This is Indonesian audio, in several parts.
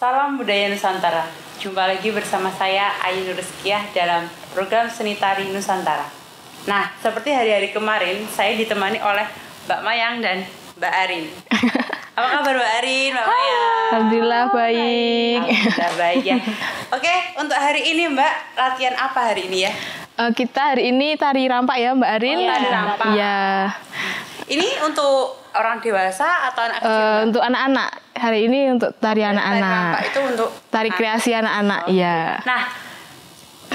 Salam budaya Nusantara. Jumpa lagi bersama saya Ayu Nurskiah dalam program Seni Tari Nusantara. Nah, seperti hari-hari kemarin, saya ditemani oleh Mbak Mayang dan Mbak Arin. Apa kabar Mbak Arin, Mbak Mayang? Alhamdulillah baik. Alhamdulillah baik ya. Oke, untuk hari ini Mbak, latihan apa hari ini ya? Kita hari ini tari rampak ya Mbak Arin. Oh, tari rampak. Iya. Ini untuk orang dewasa atau anak kecil? Untuk anak-anak. Hari ini untuk tari anak-anak. Tari rampak itu untuk tari kreasi anak-anak, iya. Nah,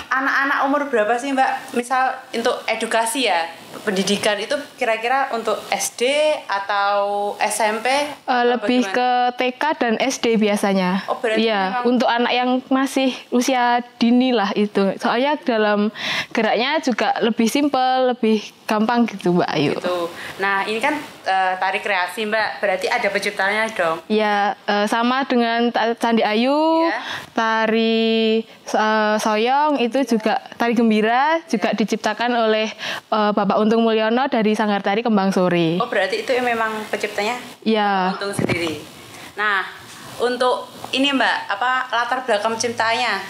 anak-anak umur berapa sih Mbak? Misal untuk edukasi ya, pendidikan itu kira-kira untuk SD atau SMP? Lebih ke TK dan SD biasanya. Oh, berarti iya, memang... untuk anak yang masih usia dini lah itu. Soalnya dalam geraknya juga lebih simpel, lebih gampang gitu Mbak Ayu. Gitu. Nah, ini kan tari kreasi Mbak, berarti ada penciptanya dong? Ya, sama dengan Candi Ayu, ya. Tari Soyong itu juga tari gembira juga diciptakan oleh Bapak Untung Mulyono dari Sanggar Tari Kembang Sore. Oh, berarti itu memang penciptanya? Ya. Untung sendiri. Nah, untuk ini Mbak, apa latar belakang penciptanya?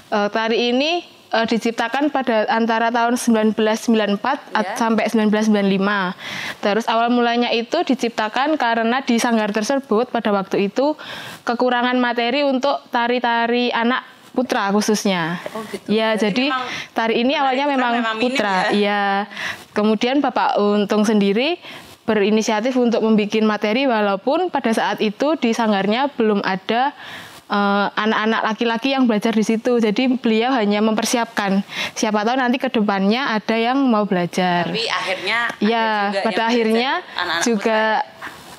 Tari ini diciptakan pada antara tahun 1994 ya. sampai 1995. Terus awal mulanya itu diciptakan karena di sanggar tersebut pada waktu itu kekurangan materi untuk tari-tari anak putra khususnya. Oh, gitu. Ya, jadi tari ini awalnya memang putra. Iya. Kemudian Bapak Untung sendiri berinisiatif untuk membuat materi walaupun pada saat itu di sanggarnya belum ada anak-anak laki-laki yang belajar di situ. Jadi beliau hanya mempersiapkan. Siapa tahu nanti ke depannya ada yang mau belajar. Tapi akhirnya ya, pada akhirnya anak-anak juga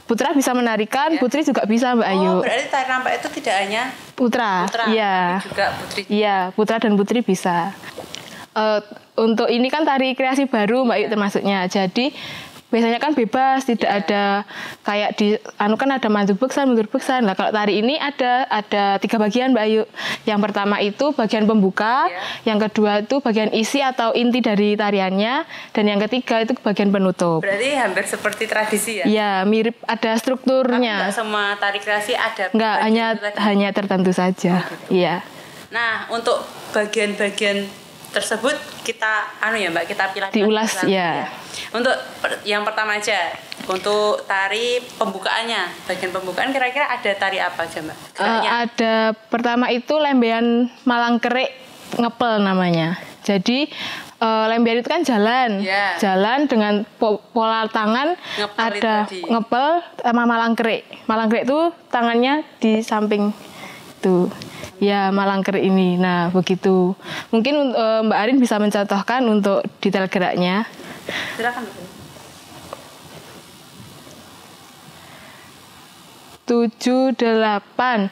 putra bisa menarikan, ya. Putri juga bisa Mbak Ayu. Oh, berarti tari rampak itu tidak hanya putra. Iya. Tapi juga putri. Iya, putra dan putri bisa. Untuk ini kan tari kreasi baru Mbak Ayu termasuknya. Jadi biasanya kan bebas, tidak ada kayak di kan ada mandur beksan. Nah, kalau tari ini ada 3 bagian Mbak Ayu. Yang pertama itu bagian pembuka, yang kedua itu bagian isi atau inti dari tariannya, dan yang ketiga itu bagian penutup. Berarti hampir seperti tradisi ya? Iya, mirip ada strukturnya. Tapi semua tari kreasi ada. Enggak, hanya tertentu saja. Oh, gitu. Iya. Nah, untuk bagian-bagian tersebut kita Mbak, kita pilih diulas ya. Untuk yang pertama aja, untuk tari pembukaannya, bagian pembukaan kira-kira ada tari apa aja Mbak? Ada pertama itu lembean Malangkerik ngepel namanya. Jadi lembean itu kan jalan dengan pola tangan ada ngepel sama Malangkerik. Malangkerik itu tangannya di samping itu. Ya, Malangkerik ini. Nah, begitu. Mungkin Mbak Arin bisa mencontohkan untuk detail geraknya. Silakan, Bu. 7, 8,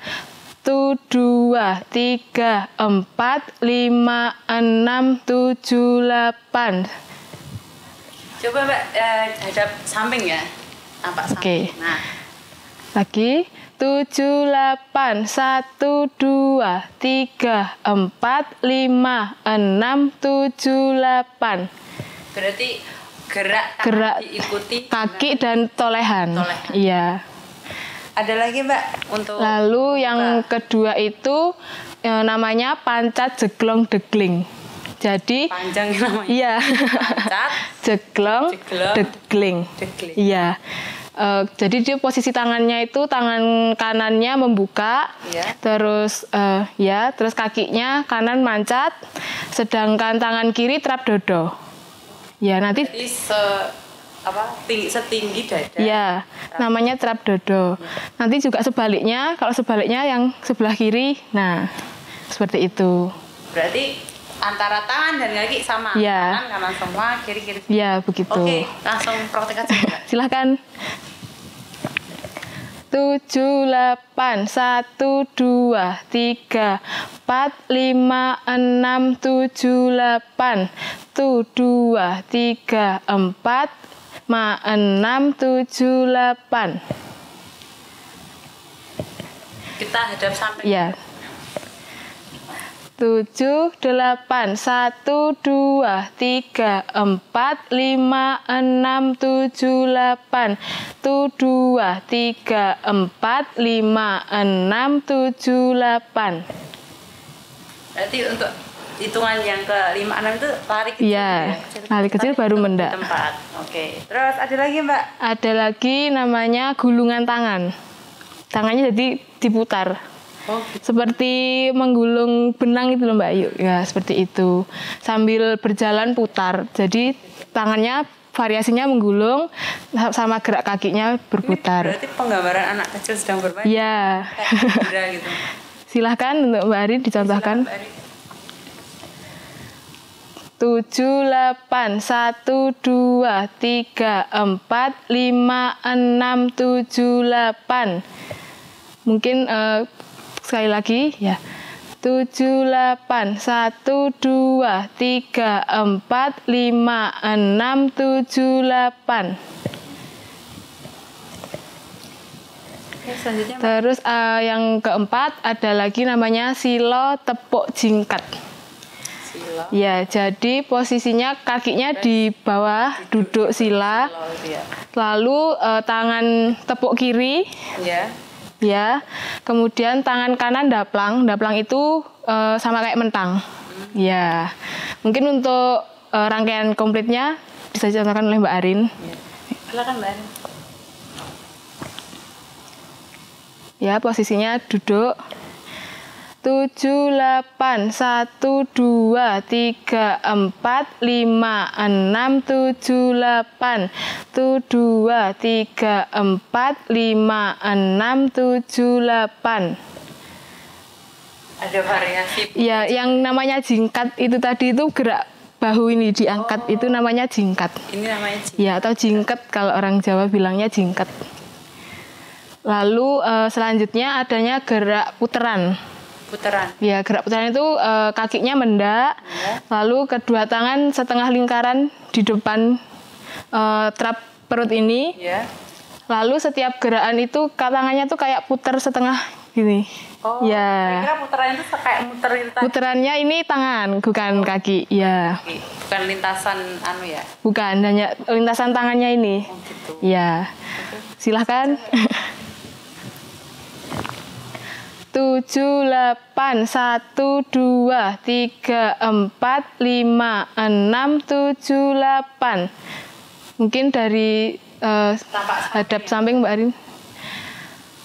2, 3, 4, 5, 6, 7, 8. Coba Mbak hadap samping ya. Nampak samping. Oke. Nah. Lagi 7, 8, 1, 2, 3, 4, 5, 6, 7, 8. Berarti gerak diikuti kaki dan tolehan. Iya. Ada lagi Mbak untuk lalu yang kedua itu namanya pancat jeglong degling. Jadi panjang namanya. Iya. Pancat jeglong degling. Iya. Jadi dia posisi tangannya itu tangan kanannya membuka, terus terus kakinya kanan mancat, sedangkan tangan kiri trap dodo. Ya nanti. Jadi setinggi dada. Ya, namanya trap dodo. Nanti juga sebaliknya, kalau sebaliknya yang sebelah kiri, nah seperti itu. Berarti antara tangan dan kaki sama. Kanan semua, kiri semua. Ya, begitu. Oke, langsung praktek aja. Silahkan. 7, 8, 1, 2, 3, 4, 5, 6, 7, 8. 1, 2, 3, 4, 5, 6, 7, 8. Kita hadap samping. Ya. 7, 8, 1, 2, 3, 4, 5, 6, 7, 8. 1, 2, 3, 4, 5, 6, 7, 8. Berarti untuk hitungan yang ke 5, 6 itu lari kecil. Iya, lari kecil baru mendak. Tempat. Oke. Terus ada lagi, Mbak? Ada lagi namanya gulungan tangan. Tangannya jadi diputar. Oh, seperti menggulung benang itu loh Mbak Ayu. Ya, seperti itu. Sambil berjalan putar. Jadi tangannya variasinya menggulung sama gerak kakinya berputar. Ini berarti penggambaran anak kecil sedang bermain. Iya. Gitu. Silahkan untuk Mbak Ari dicontohkan. Mbak Ari. 7, 8, 1, 2, 3, 4, 5, 6, 7, 8. Mungkin sekali lagi ya. 7, 8, 1, 2, 3, 4, 5, 6, 7, 8. Oke, selanjutnya. Terus yang keempat ada lagi namanya silo tepuk jingkat. Silo. Ya, jadi posisinya kakinya di bawah, duduk sila. Lalu tangan tepuk kiri. Ya. Ya. Kemudian tangan kanan daplang. Daplang itu sama kayak mentang. Ya. Mungkin untuk rangkaian komplitnya bisa dicontohkan oleh Mbak Arin. Ya. Silakan Mbak Arin. Ya, posisinya duduk. 7, 8, 1, 2, 3, 4, 5, 6, 7, 8. 1, 2, 3, 4, 5, 6, 7, 8. Ada variasi. Ya, yang namanya jingkat itu tadi itu gerak bahu ini diangkat, itu namanya jingkat. Ini namanya jingkat. Ya, atau jingkat kalau orang Jawa bilangnya jingkat. Lalu selanjutnya adanya gerak puteran. Putaran. Ya, gerak putaran itu kakinya mendak, lalu kedua tangan setengah lingkaran di depan trap perut ini. Ya. Lalu setiap gerakan itu tangannya tuh kayak putar setengah gini. Oh, ya. kira putaran itu kayak muter itu tadi. Putarannya ini tangan, bukan kaki. Ya. Bukan lintasan anu ya. Bukan, hanya lintasan tangannya ini. Oh, gitu. Ya. Silahkan. 7, 8, 1, 2, 3, 4, 5, 6, 7, 8. Mungkin dari hadap samping Mbak Arin.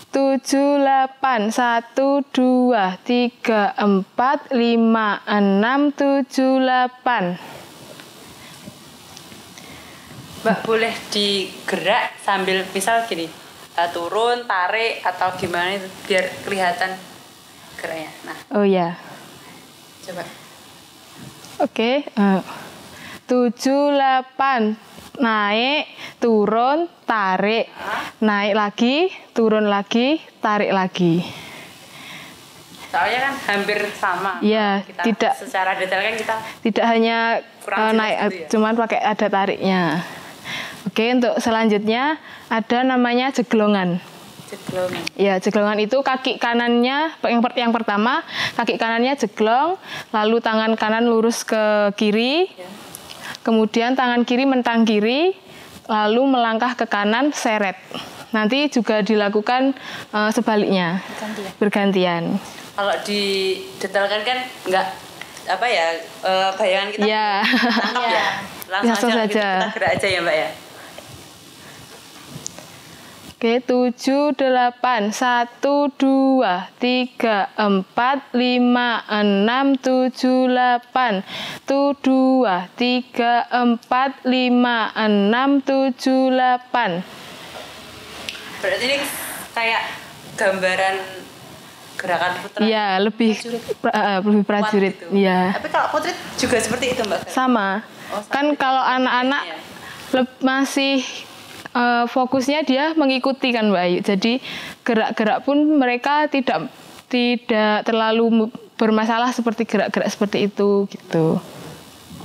7, 8, 1, 2, 3, 4, 5, 6, 7, 8. Mbak boleh digerak sambil misal gini. Turun, tarik atau gimana itu biar kelihatan geraknya. Nah. Oh ya. Coba. Oke. 7, 8 naik, turun, tarik, naik lagi, turun lagi, tarik lagi. Soalnya kan hampir sama. Iya, tidak secara detail kan kita tidak hanya naik, gitu ya? cuman pakai ada tariknya. Oke, untuk selanjutnya ada namanya jeglongan. Jeglongan. Ya, jeglongan itu kaki kanannya yang pertama, kaki kanannya jeglong, lalu tangan kanan lurus ke kiri. Ya. Kemudian tangan kiri mentang kiri, lalu melangkah ke kanan seret. Nanti juga dilakukan sebaliknya. Bergantian. Kalau didetailkan kan enggak apa ya, bayangan kita ya. tangkap ya. Langsung aja. Kita gerak aja ya, Mbak ya. Oke, 7, 8, 1, 2, 3, 4, 5, 6, 7, 8. 1, 2, 3, 4, 5, 6, 7, 8. Berarti ini kayak gambaran gerakan putra. Iya, lebih prajurit. Gitu. Iya. Tapi kalau putri juga seperti itu, Mbak? Sama. Kan kalau anak-anak masih fokusnya dia mengikuti kan Mbak Ayu. Jadi gerak-gerak pun mereka tidak terlalu bermasalah seperti gerak-gerak seperti itu gitu.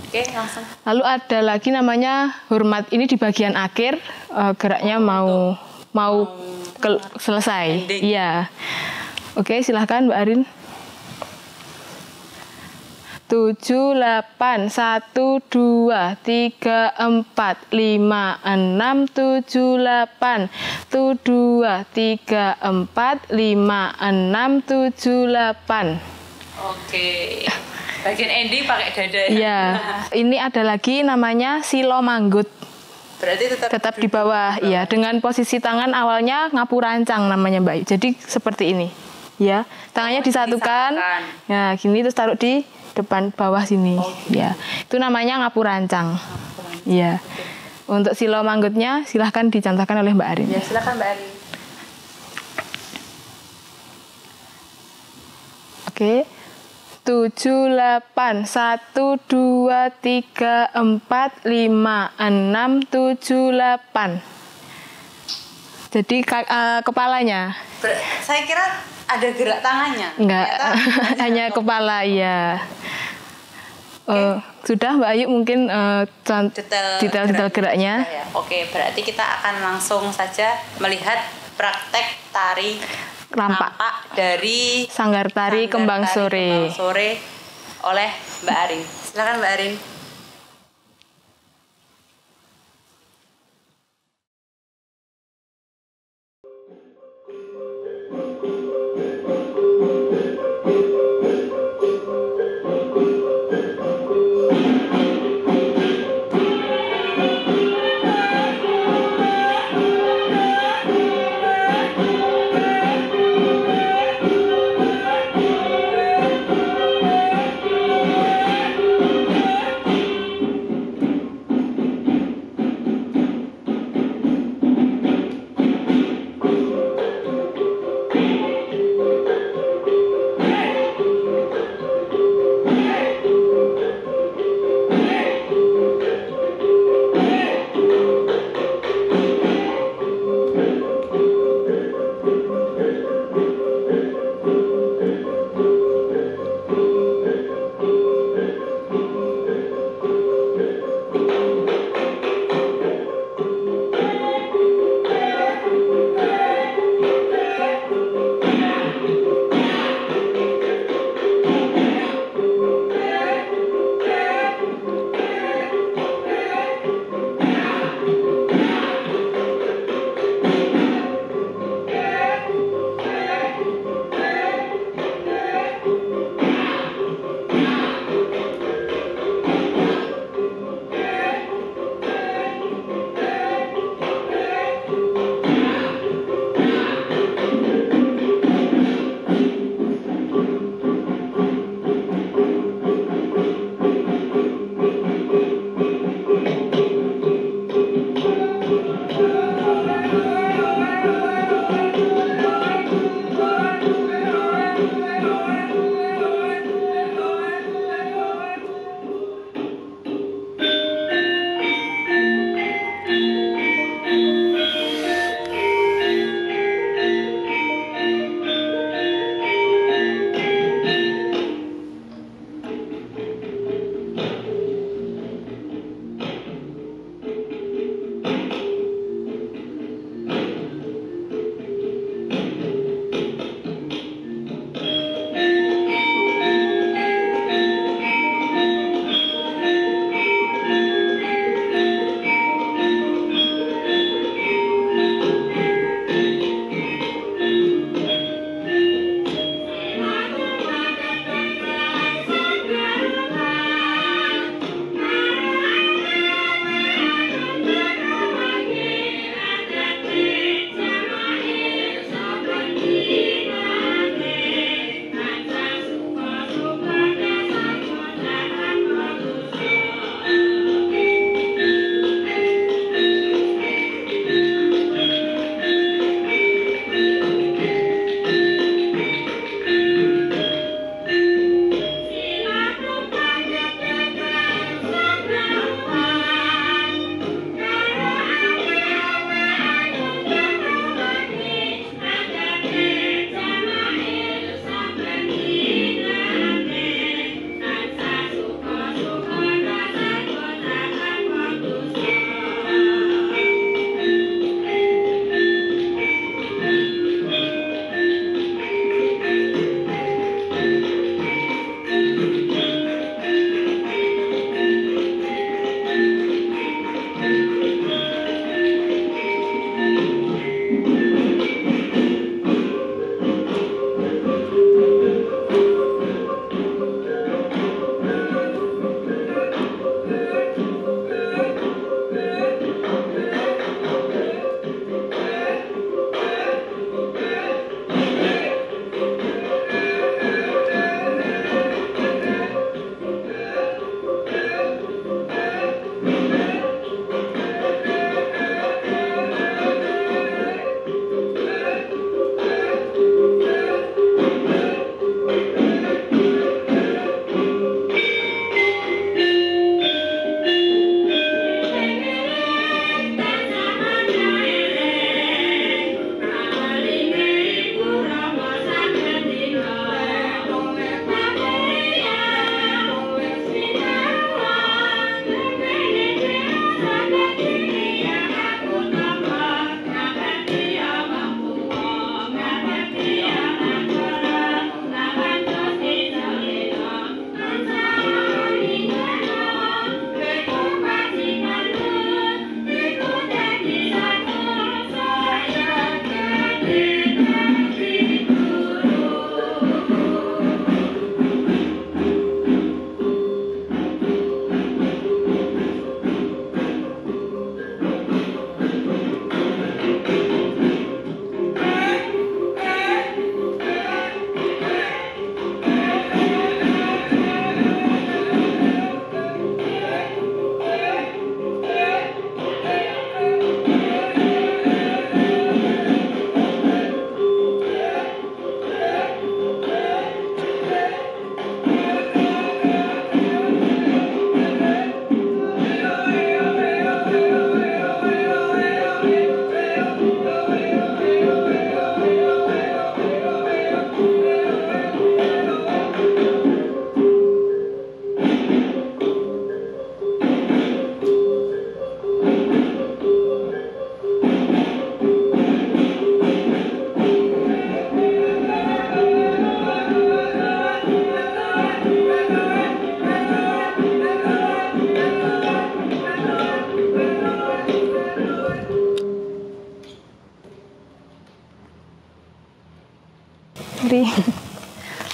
Oke, langsung. Lalu ada lagi namanya hormat. Ini di bagian akhir geraknya mau selesai. Iya. Oke, silahkan Mbak Arin. 7, 8, 1, 2, 3, 4, 5, 6, 7, 8, 1, 2, 3, 4, 5, 6, 7, 8. Oke. Bagian ending pakai dada ya? Iya. Ini ada lagi namanya silo manggut. Berarti tetap di bawah, ya. Dengan posisi tangan awalnya ngapu rancang namanya Mbak Ayu. Jadi seperti ini, ya. Tangannya disatukan, ya gini terus taruh di depan bawah sini, ya. Itu namanya ngapu rancang, ya. Untuk silo manggutnya silahkan dicontohkan oleh Mbak Arin. Ya silahkan Mbak Arin. Oke. 7, 8, 1, 2, 3, 4, 5, 6, 7, 8. Jadi kepalanya. Saya kira ada gerak tangannya. Enggak, hanya kepala, ya. Sudah Mbak Ayu mungkin detail geraknya. Ya. Oke, berarti kita akan langsung saja melihat praktek tari rampak dari Sanggar Tari Kembang Sore oleh Mbak Arin. Silakan Mbak Arin.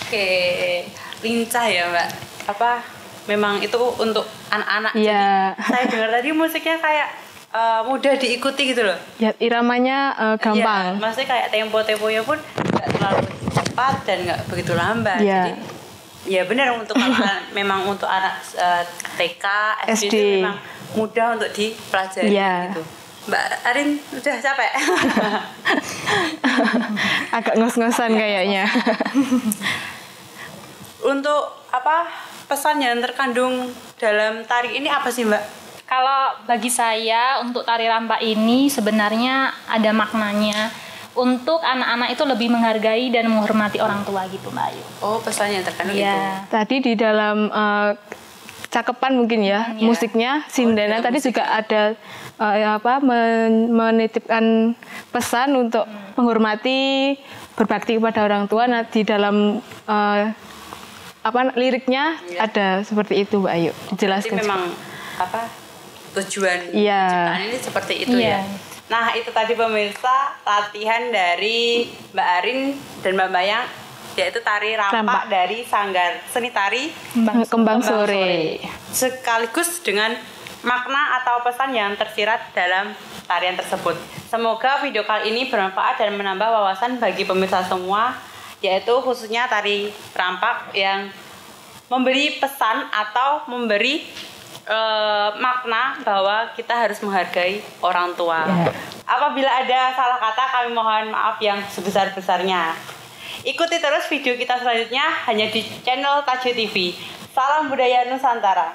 Oke, lincah ya Mbak. Apa memang itu untuk anak-anak. Iya. Jadi saya dengar tadi musiknya kayak mudah diikuti gitu loh. Ya, iramanya gampang. Iya, maksudnya kayak tempo-temponya pun nggak terlalu cepat dan nggak begitu lambat. Iya. Jadi ya benar untuk memang untuk anak TK, SD itu memang mudah untuk dipelajari gitu. Mbak Arin udah capek? Agak ngos-ngosan kayaknya. Untuk apa pesan yang terkandung dalam tari ini apa sih Mbak? Kalau bagi saya untuk tari rampak ini sebenarnya ada maknanya untuk anak-anak itu lebih menghargai dan menghormati orang tua gitu Mbak Ayu. Oh, pesannya terkandung itu. Tadi di dalam cakepan mungkin ya, musiknya Sindana tadi juga ada menitipkan pesan untuk menghormati, berbakti kepada orang tua. Nah, di dalam liriknya ada seperti itu Mbak Ayu. Dijelaskan. Jadi memang tujuan penciptaan ini seperti itu ya. Nah, itu tadi pemirsa latihan dari Mbak Arin dan Mbak Mayang, yaitu tari rampak dari Sanggar Seni Tari Kembang Sore. Sekaligus dengan makna atau pesan yang tersirat dalam tarian tersebut. Semoga video kali ini bermanfaat dan menambah wawasan bagi pemirsa semua, yaitu khususnya tari rampak yang memberi pesan atau memberi makna bahwa kita harus menghargai orang tua. Apabila ada salah kata, kami mohon maaf yang sebesar-besarnya. Ikuti terus video kita selanjutnya hanya di channel Tajud TV. Salam budaya Nusantara.